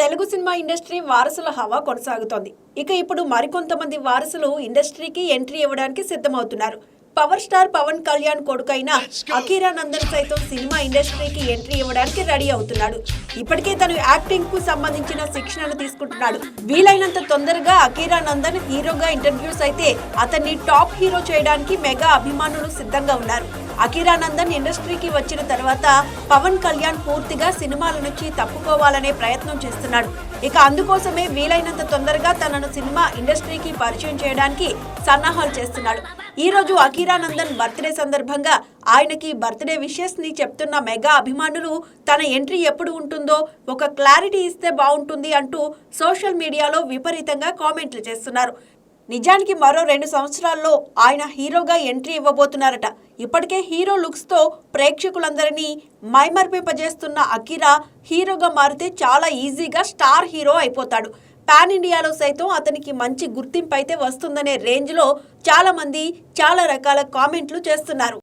Telugu cinema industry వారసుల హవా కొనసాగుతోంది. ఇక ఇప్పుడు మరికొంతమంది వారసులు ఇండస్ట్రీకి ఎంట్రీ ఇవ్వడానికి సిద్ధమవుతున్నారు. పవర్ స్టార్ పవన్ కళ్యాణ్ కొడుకైన అకీరా నందన్ సైతం సినిమా ఇండస్ట్రీకి ఎంట్రీ ఇవ్వడానికి రెడీ అవుతున్నాడు. ఇప్పటికే తను యాక్టింగ్ కు సంబంధించిన శిక్షణను తీసుకుంటున్నాడు. వీలైనంత తొందరగా అకీరా నందన్ హీరోగా ఇంట్రడ్యూస్ అయితే అతన్ని టాప్ హీరో చేయడానికి మెగా అభిమానులు సిద్ధంగా ఉన్నారు. అకీరా నందన్ ఇండస్ట్రీకి వచ్చిన తర్వాత పవన్ కళ్యాణ్ పూర్తిగా సినిమాల నుంచి తప్పుకోవాలనే ప్రయత్నం చేస్తున్నాడు. ఇక అందుకోసమే వీలైనంత తొందరగా తనను సినిమా ఇండస్ట్రీకి పరిచయం చేయడానికి సన్నాహాలు చేస్తున్నాడు. ఈ రోజు అకీరా నందన్ బర్త్డే సందర్భంగా ఆయనకి బర్త్డే విషెస్ ని చెప్తున్న మెగా అభిమానులు తన ఎంట్రీ ఎప్పుడు ఉంటుందో ఒక క్లారిటీ ఇస్తే బాగుంటుంది అంటూ సోషల్ మీడియాలో విపరీతంగా కామెంట్లు చేస్తున్నారు. నిజానికి మరో 2 సంవత్సరాల్లో ఆయన హీరోగా ఎంట్రీ ఇవ్వబోతున్నారట. ఇప్పటికే హీరో లుక్స్ తో ప్రేక్షకులందరినీ మైమర్పింపజేస్తున్న అకీరా హీరోగా మారితే చాలా ఈజీగా స్టార్ హీరో అయిపోతాడు. పాన్ ఇండియాలో సైతం అతనికి మంచి గుర్తింపు అయితే వస్తుందనే రేంజ్ లో చాలా మంది చాలా రకాల కామెంట్లు చేస్తున్నారు.